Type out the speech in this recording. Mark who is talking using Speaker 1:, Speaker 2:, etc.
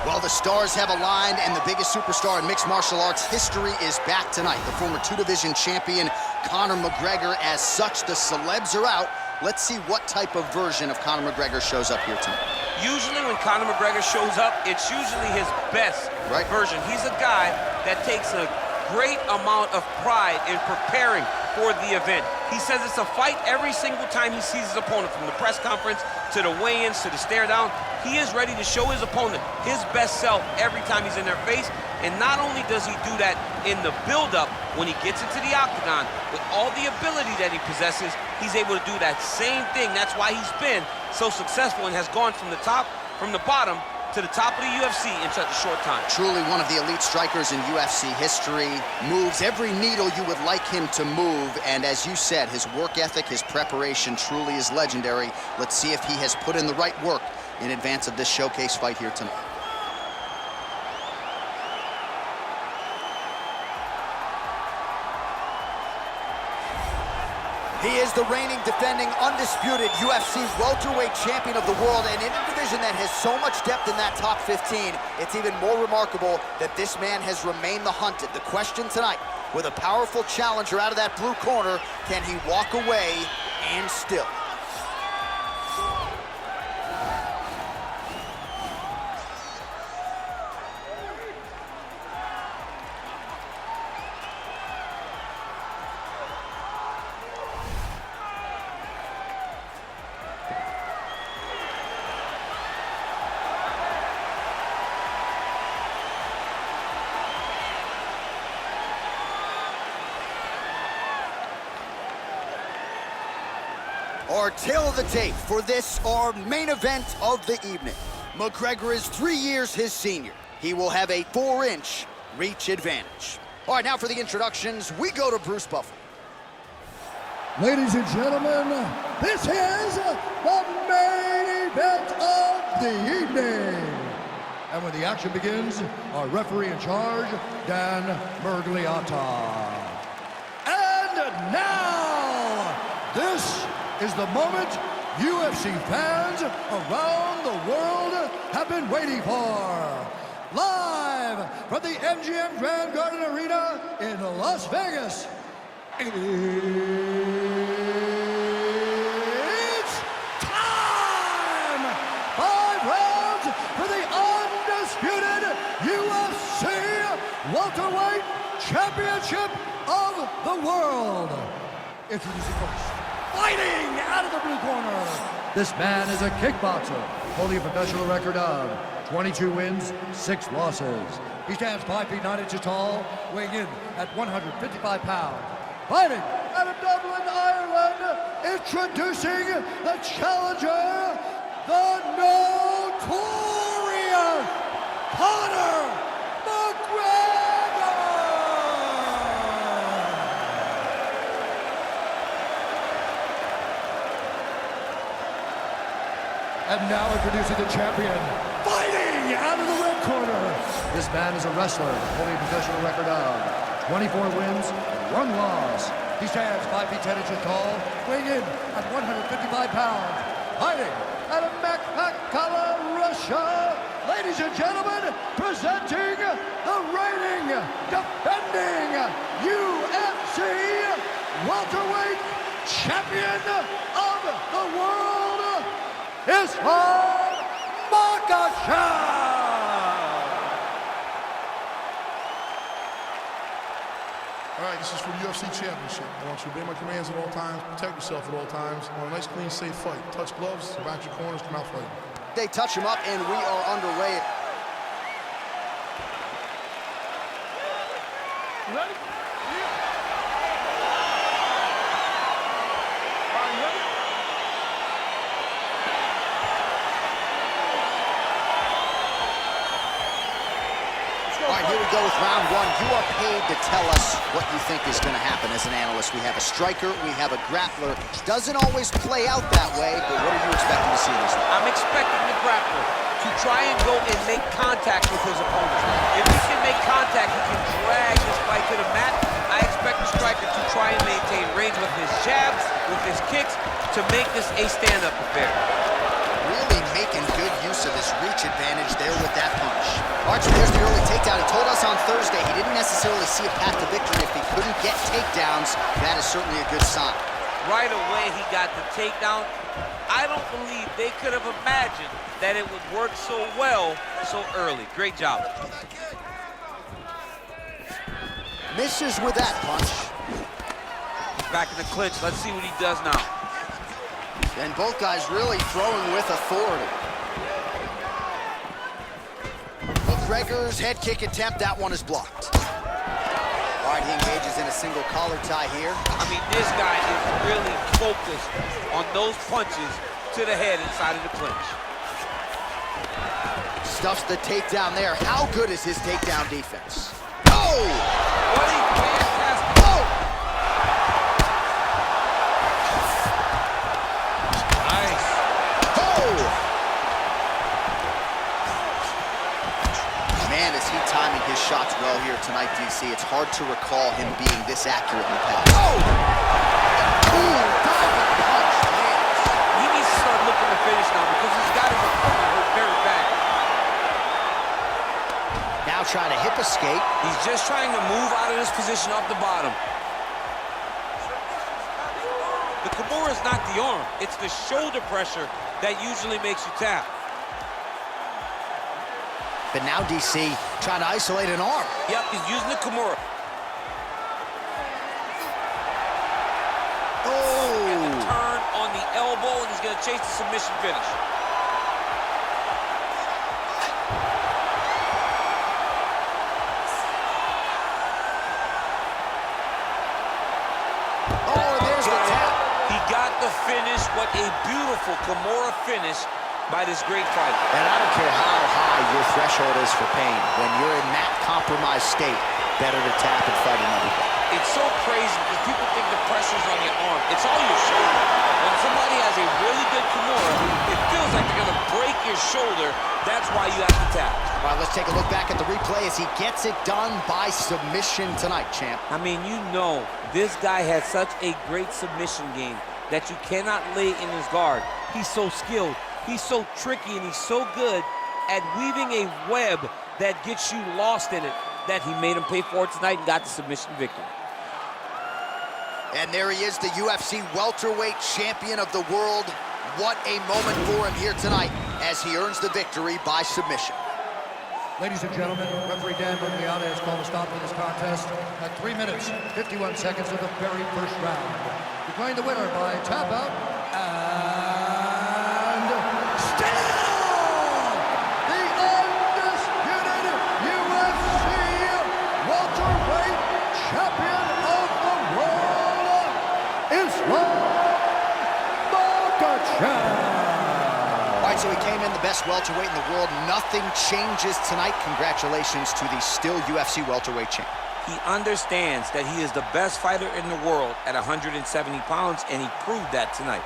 Speaker 1: Well, the stars have aligned, and the biggest superstar in mixed martial arts history is back tonight. The former two-division champion, Conor McGregor. As such, the celebs are out. Let's see what type of version of Conor McGregor shows up here tonight.
Speaker 2: Usually when Conor McGregor shows up, it's usually his best version. He's a guy that takes a great amount of pride in preparing for the event. He says it's a fight every single time he sees his opponent, from the press conference to the weigh-ins to the stare down. He is ready to show his opponent his best self every time he's in their face. And not only does he do that in the build-up when he gets into the octagon, with all the ability that he possesses, he's able to do that same thing. That's why he's been so successful and has gone from the bottom to the top of the UFC in such a short time.
Speaker 1: Truly one of the elite strikers in UFC history. Moves every needle you would like him to move. And as you said, his work ethic, his preparation truly is legendary. Let's see if he has put in the right work in advance of this showcase fight here tonight. He is the reigning, defending, undisputed UFC welterweight champion of the world, and in a division that has so much depth in that top 15, it's even more remarkable that this man has remained the hunted. The question tonight, with a powerful challenger out of that blue corner, can he walk away and still? Our tale of the tape for this, our main event of the evening. McGregor is 3 years his senior. He will have a 4-inch reach advantage. All right, now for the introductions, we go to Bruce Buffer.
Speaker 3: Ladies and gentlemen, this is the main event of the evening. And when the action begins, our referee in charge, Dan Mergliata. And now, this is the moment UFC fans around the world have been waiting for. Live from the MGM Grand Garden Arena in Las Vegas, it's time! 5 rounds for the undisputed UFC welterweight championship of the world. Introducing first, fighting out of the blue corner. This man is a kickboxer, holding a professional record of 22 wins, 6 losses. He stands 5 feet 9 inches tall, weighing in at 155 pounds. Fighting out of Dublin, Ireland, introducing the challenger, the notorious Conor McGregor! And now introducing the champion, fighting out of the red corner. This man is a wrestler, holding a professional record of 24 wins, 1 loss. He stands 5 feet 10 inches tall, weighing in at 155 pounds. Fighting out of Makhachev, Russia. Ladies and gentlemen, presenting the reigning, defending UFC welterweight champion of the world, is Makhachev!
Speaker 4: All right, this is for the UFC Championship. I want you to obey my commands at all times, protect yourself at all times. I want a nice, clean, safe fight. Touch gloves, surround your corners, come out fighting.
Speaker 1: They touch him up, and we are underway.
Speaker 4: You ready?
Speaker 1: All right, here we go with round 1. You are paid to tell us what you think is going to happen as an analyst. We have a striker, we have a grappler. Doesn't always play out that way, but what are you expecting to see this week?
Speaker 2: I'm expecting the grappler to try and go and make contact with his opponent. If he can make contact, he can drag his kicks to make this a stand-up affair.
Speaker 1: Really making good use of his reach advantage there with that punch. Archie, there's the early takedown. He told us on Thursday he didn't necessarily see a path to victory if he couldn't get takedowns. That is certainly a good sign.
Speaker 2: Right away, he got the takedown. I don't believe they could have imagined that it would work so well so early. Great job.
Speaker 1: Misses with that punch.
Speaker 2: He's back in the clinch. Let's see what he does now.
Speaker 1: And both guys really throwing with authority. McGregor's head kick attempt, that one is blocked. All right, he engages in a single collar tie here.
Speaker 2: I mean, this guy is really focused on those punches to the head inside of the clinch.
Speaker 1: Stuffs the takedown there. How good is his takedown defense? Oh!
Speaker 2: What a fantastic...
Speaker 1: Oh!
Speaker 2: Nice.
Speaker 1: Oh! Man, is he timing his shots well here tonight, DC. It's hard to recall him being this accurate in the past. Oh! Ooh, diving punch lands.
Speaker 2: He needs to start looking to finish now because he's got his opponent hurt very bad.
Speaker 1: Now trying to hip escape.
Speaker 2: He's just trying to move out of this position off the bottom. The Kimura is not the arm. It's the shoulder pressure that usually makes you tap.
Speaker 1: But now DC trying to isolate an arm.
Speaker 2: Yep, he's using the Kimura.
Speaker 1: Oh!
Speaker 2: And the turn on the elbow, and he's going to chase the submission finish.
Speaker 1: Oh, there's the tap.
Speaker 2: He got the finish. What a beautiful Kimura finish by this great fighter.
Speaker 1: And I don't care how high your threshold is for pain. When you're in that compromised state, better to tap and fight another day.
Speaker 2: It's so crazy because people think the pressure's on your arm. It's all your shoulder. When somebody has a really good Kimura, it feels like they're going to break your shoulder. That's why you have to tap.
Speaker 1: All right, let's take a look back at the replay as he gets it done by submission tonight, champ.
Speaker 2: I mean, you know, this guy has such a great submission game that you cannot lay in his guard. He's so skilled. He's so tricky, and he's so good at weaving a web that gets you lost in it that he made him pay for it tonight and got the submission victory.
Speaker 1: And there he is, the UFC welterweight champion of the world. What a moment for him here tonight as he earns the victory by submission.
Speaker 3: Ladies and gentlemen, referee Dan Murgliata has called a stop to this contest at 3 minutes, 51 seconds of the very first round. Declaring the winner by tap out and still the undisputed UFC welterweight champion of the world, Islam Makhachev.
Speaker 1: All right, so he came in the best welterweight in the world. Nothing changes tonight. Congratulations to the still UFC welterweight champ.
Speaker 2: He understands that he is the best fighter in the world at 170 pounds, and he proved that tonight.